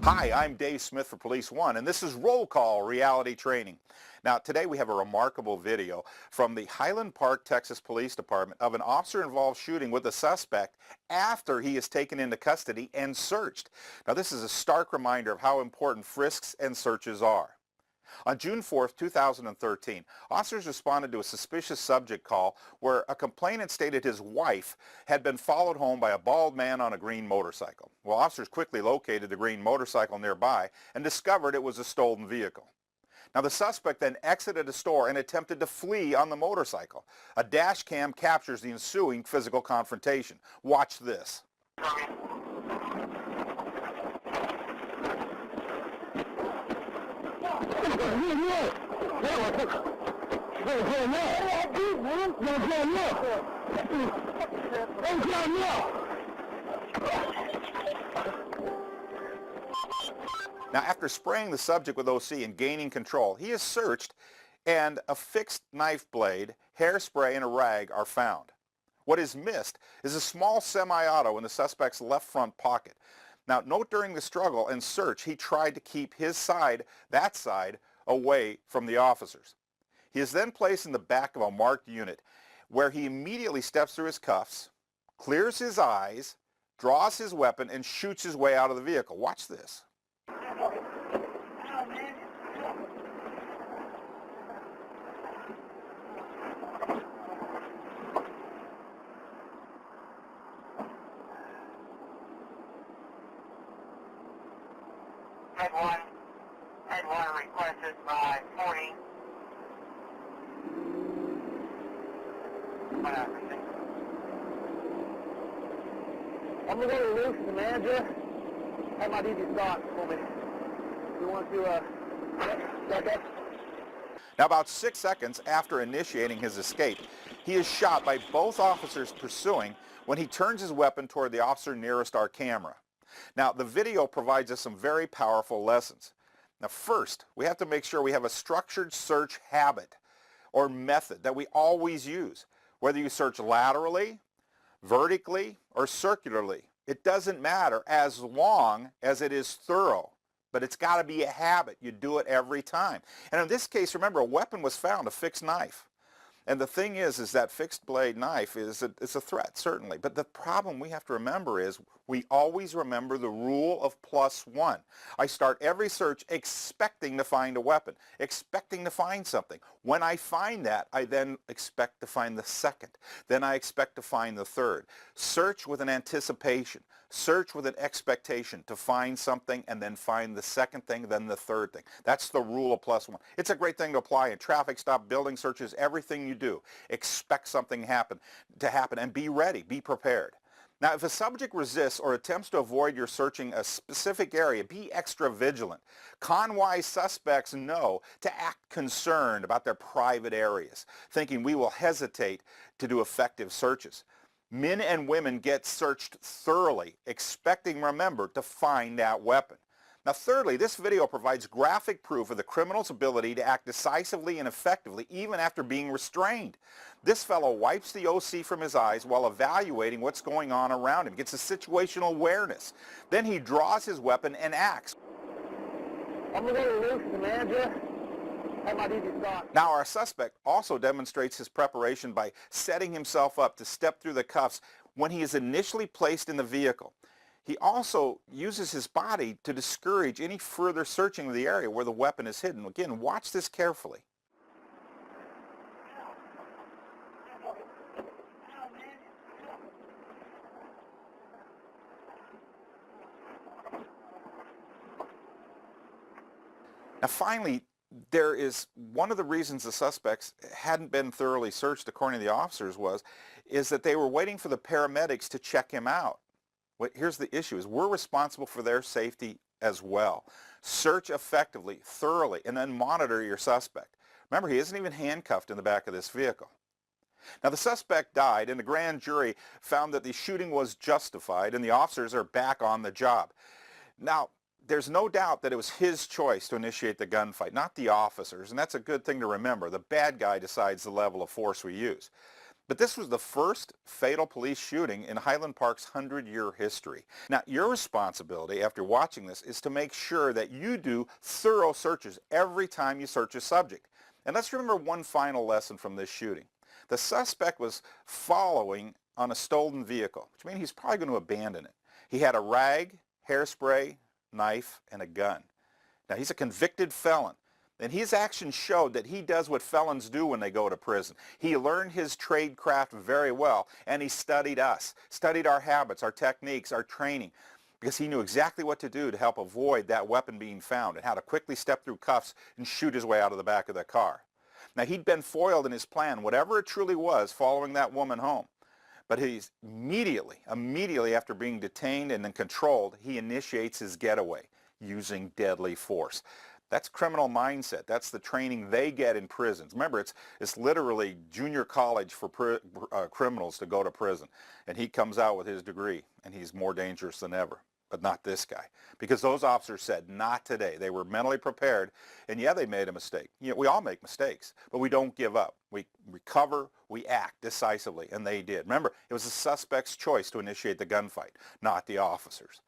Hi, I'm Dave Smith for Police One, and this is Roll Call Reality Training. Now, today we have a remarkable video from the Highland Park, Texas Police Department of an officer-involved shooting with a suspect after he is taken into custody and searched. Now, this is a stark reminder of how important frisks and searches are. On June 4th, 2013, officers responded to a suspicious subject call where a complainant stated his wife had been followed home by a bald man on a green motorcycle. Well, officers quickly located the green motorcycle nearby and discovered it was a stolen vehicle. Now, the suspect then exited a store and attempted to flee on the motorcycle. A dash cam captures the ensuing physical confrontation. Watch this. Now, after spraying the subject with OC and gaining control, he is searched and a fixed knife blade, hairspray, and a rag are found. What is missed is a small semi-auto in the suspect's left front pocket. Now, note during the struggle and search, he tried to keep his side, that side, away from the officers. He is then placed in the back of a marked unit where he immediately steps through his cuffs, clears his eyes, draws his weapon, and shoots his way out of the vehicle. Watch this. Head one requested by 40. I'm going to go to Luke, the manager. Have my DD start for me. You want to, check. Now, about 6 seconds after initiating his escape, he is shot by both officers pursuing when he turns his weapon toward the officer nearest our camera. Now, the video provides us some very powerful lessons. Now, first, we have to make sure we have a structured search habit or method that we always use. Whether you search laterally, vertically, or circularly, it doesn't matter as long as it is thorough. But it's got to be a habit. You do it every time. And in this case, remember, a weapon was found, a fixed knife. And the thing is that fixed blade knife is a threat, certainly. But the problem we have to remember is we always remember the rule of +1. I start every search expecting to find a weapon, expecting to find something. When I find that, I then expect to find the second. Then I expect to find the third. Search with an anticipation. Search with an expectation to find something and then find the second thing, then the third thing. That's the rule of +1. It's a great thing to apply in traffic stop, building searches, everything you do. Expect something to happen and be ready, be prepared. Now, if a subject resists or attempts to avoid your searching a specific area, be extra vigilant. Con-wise suspects know to act concerned about their private areas, thinking we will hesitate to do effective searches. Men and women get searched thoroughly, expecting, remember, to find that weapon. Now, thirdly, this video provides graphic proof of the criminal's ability to act decisively and effectively even after being restrained. This fellow wipes the OC from his eyes while evaluating what's going on around him, gets a situational awareness. Then he draws his weapon and acts. I'm going to go to Luke, the manager. Have my DD start. Now, our suspect also demonstrates his preparation by setting himself up to step through the cuffs when he is initially placed in the vehicle. He also uses his body to discourage any further searching of the area where the weapon is hidden. Again, watch this carefully. Now, finally, there is one of the reasons the suspects hadn't been thoroughly searched, according to the officers, is that they were waiting for the paramedics to check him out. Here's the issue, is we're responsible for their safety as well. Search effectively, thoroughly, and then monitor your suspect. Remember, he isn't even handcuffed in the back of this vehicle. Now, the suspect died, and the grand jury found that the shooting was justified, and the officers are back on the job. Now, there's no doubt that it was his choice to initiate the gunfight, not the officers, and that's a good thing to remember. The bad guy decides the level of force we use. But this was the first fatal police shooting in Highland Park's 100-year history. Now, your responsibility after watching this is to make sure that you do thorough searches every time you search a subject. And let's remember one final lesson from this shooting. The suspect was following on a stolen vehicle, which means he's probably going to abandon it. He had a rag, hairspray, knife, and a gun. Now, he's a convicted felon. And his actions showed that he does what felons do when they go to prison. He learned his trade craft very well, and he studied us, studied our habits, our techniques, our training, because he knew exactly what to do to help avoid that weapon being found and how to quickly step through cuffs and shoot his way out of the back of the car. Now, he'd been foiled in his plan, whatever it truly was, following that woman home. But he's immediately after being detained and then controlled, he initiates his getaway using deadly force. That's criminal mindset. That's the training they get in prisons. Remember, it's literally junior college for criminals to go to prison. And he comes out with his degree, and he's more dangerous than ever. But not this guy. Because those officers said, not today. They were mentally prepared. And yeah, they made a mistake. You know, we all make mistakes, but we don't give up. We recover, we act decisively, and they did. Remember, it was the suspect's choice to initiate the gunfight, not the officers.